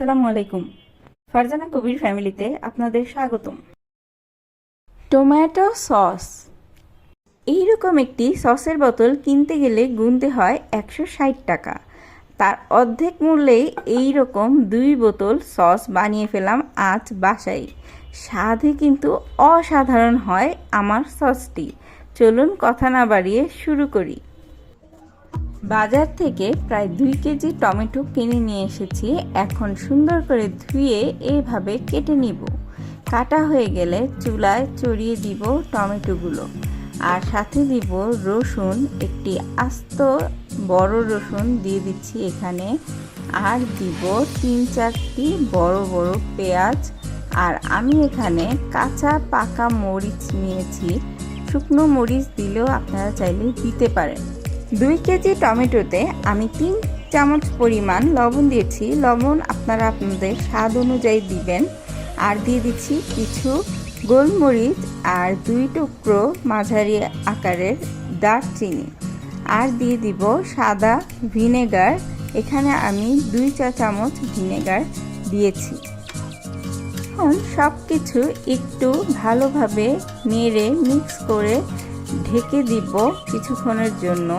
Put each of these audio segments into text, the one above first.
আসসালামু আলাইকুম। ফারজানা কবির ফ্যামিলিতে আপনাদের স্বাগতম। টমেটো সস, এইরকম একটি সসের বোতল কিনতে গেলে গুনতে হয় 160 টাকা। তার অর্ধেক মূল্যেই এইরকম 2 বোতল সস বানিয়ে ফেলাম আজ বাসায়। স্বাদে কিন্তু অসাধারণ হয় আমার সসটি। চলুন কথা না বাড়িয়ে শুরু করি। বাজার থেকে প্রায় 2 কেজি টমেটো কিনে নিয়ে এসেছি। এখন সুন্দর করে ধুয়ে এইভাবে কেটে নিব। কাটা হয়ে গেলে চুলায় চড়িয়ে দিব টমেটোগুলো, আর সাথে দিব রসুন। একটি আস্ত বড় রসুন দিয়ে দিচ্ছি এখানে, আর দিব 3-4টি বড় বড় পেঁয়াজ। আর আমি এখানে কাঁচা পাকা মরিচ নিয়েছি, শুকনো মরিচ দিলেও আপনারা চাইলে দিতে পারেন। 2 কেজি টমেটোতে আমি 3 চামচ পরিমাণ লবণ দিয়েছি। লবণ আপনারা আপনাদের স্বাদ অনুযায়ী দিবেন। আর দিয়ে দিচ্ছি কিছু গোলমরিচ আর 2 টুকরো মাঝারি আকারের দারচিনি। আর দিয়ে দিব সাদা ভিনেগার। এখানে আমি 2 চা চামচ ভিনেগার দিয়েছি। এখন সব কিছু একটু ভালোভাবে নেড়ে মিক্স করে ঢেকে দিব কিছুক্ষণের জন্য।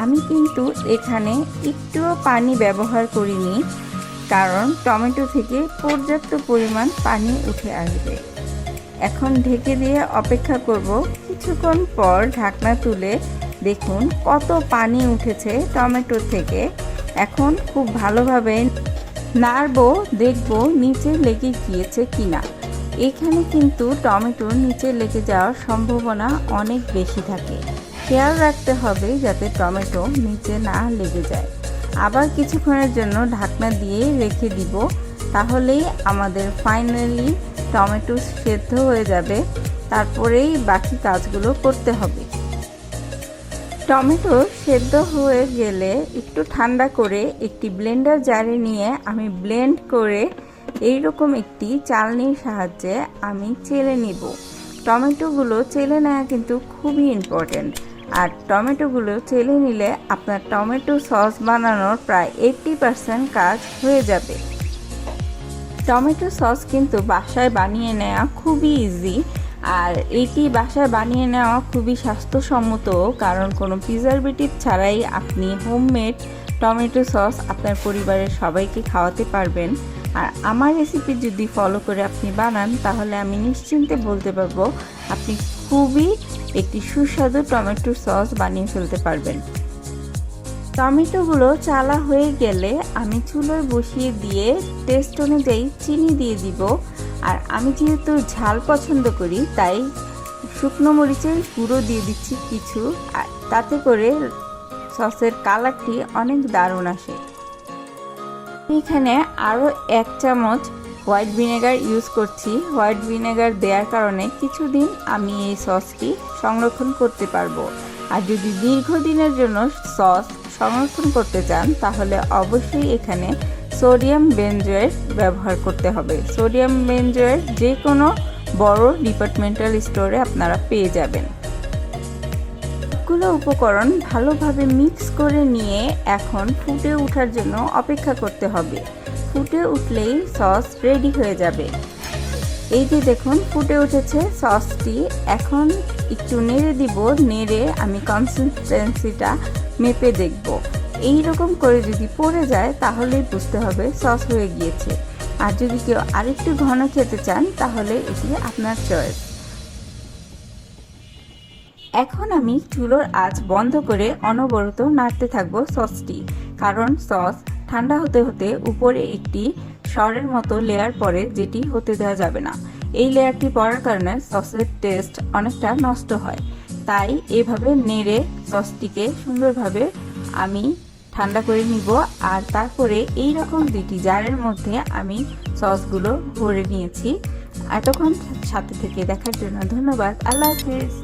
আমি কিন্তু এখানে একটুও পানি ব্যবহার করিনি, কারণ টমেটো থেকে পর্যাপ্ত পরিমাণ পানি উঠে আসবে। এখন ঢেকে দিয়ে অপেক্ষা করব। কিছুক্ষণ পর ঢাকনা তুলে দেখুন কত পানি উঠেছে টমেটো থেকে। এখন খুব ভালোভাবে নাড়বো, দেখব নিচে লেগে গিয়েছে কিনা। এখানে কিন্তু টমেটোর নিচে লেগে যাওয়ার সম্ভাবনা অনেক বেশি থাকে। খেয়াল রাখতে হবে যাতে টমেটো নিচে না লেগে যায়। আবার কিছুক্ষণের জন্য ঢাকনা দিয়ে রেখে দিব, তাহলেই আমাদের ফাইনালি টমেটো সেদ্ধ হয়ে যাবে। তারপরেই বাকি কাজগুলো করতে হবে। টমেটো সেদ্ধ হয়ে গেলে একটু ঠান্ডা করে একটি ব্লেন্ডার জারে নিয়ে আমি ব্লেন্ড করে এইরকম একটি চালনির সাহায্যে আমি চেলে নিব। টমেটোগুলো চেলে নেওয়া কিন্তু খুবই ইম্পর্ট্যান্ট। আর টমেটোগুলো চেলে নিলে আপনার টমেটো সস বানানোর প্রায় 80% কাজ হয়ে যাবে। টমেটো সস কিন্তু বাসায় বানিয়ে নেওয়া খুবই ইজি। আর এটি বাসায় বানিয়ে নেওয়া খুবই স্বাস্থ্যসম্মত, কারণ কোনো প্রিজারভেটিভ ছাড়াই আপনি হোমমেড টমেটো সস আপনার পরিবারের সবাইকে খাওয়াতে পারবেন। আর আমার রেসিপি যদি ফলো করে আপনি বানান, তাহলে আমি নিশ্চিন্তে বলতে পারবো আপনি খুবই একটি সুস্বাদু টমেটো সস বানিয়ে ফেলতে পারবেন। টমেটোগুলো চালা হয়ে গেলে আমি চুলোয় বসিয়ে দিয়ে টেস্ট অনুযায়ী চিনি দিয়ে দিব। আর আমি যেহেতু ঝাল পছন্দ করি, তাই শুকনো মরিচের গুঁড়ো দিয়ে দিচ্ছি কিছু, তাতে করে সসের কালারটি অনেক দারুণ আসে। এখানে আরও 1 চামচ হোয়াইট ভিনেগার ইউজ করছি। হোয়াইট ভিনেগার দেওয়ার কারণে কিছুদিন আমি এই সসটি সংরক্ষণ করতে পারবো। আর যদি দীর্ঘদিনের জন্য সস সংরক্ষণ করতে চান, তাহলে অবশ্যই এখানে সোডিয়াম বেনজয়েট ব্যবহার করতে হবে। সোডিয়াম বেনজয়েট যে কোনো বড় ডিপার্টমেন্টাল স্টোরে আপনারা পেয়ে যাবেন। সবগুলো উপকরণ ভালোভাবে মিক্স করে নিয়ে এখন ফুটে ওঠার জন্য অপেক্ষা করতে হবে। ফুটে উঠলেই সস রেডি হয়ে যাবে। এই যে দেখুন ফুটে উঠেছে সসটি। এখন একটু নেড়ে দিব, নেড়ে আমি কনসিস্টেন্সিটা মেপে দেখব। এই রকম করে যদি পড়ে যায়, তাহলেই বুঝতে হবে সস হয়ে গিয়েছে। আর যদি কেউ আরেকটু ঘন খেতে চান, তাহলে এটি আপনার চয়েস। এখন আমি চুলোর আঁচ বন্ধ করে অনবরত নাড়তে থাকবো সসটি, কারণ সস ঠান্ডা হতে হতে উপরে একটি সরের মতো লেয়ার পড়ে, যেটি হতে দেওয়া যাবে না। এই লেয়ারটি পড়ার কারণে সসের টেস্ট অনেকটা নষ্ট হয়। তাই এভাবে নেড়ে সসটিকে সুন্দরভাবে আমি ঠান্ডা করে নিব। আর তারপরে এই রকম 2টি জারের মধ্যে আমি সসগুলো ভরে নিয়েছি। এতক্ষণ সাথে থেকে দেখার জন্য ধন্যবাদ। আল্লাহ হাফেজ।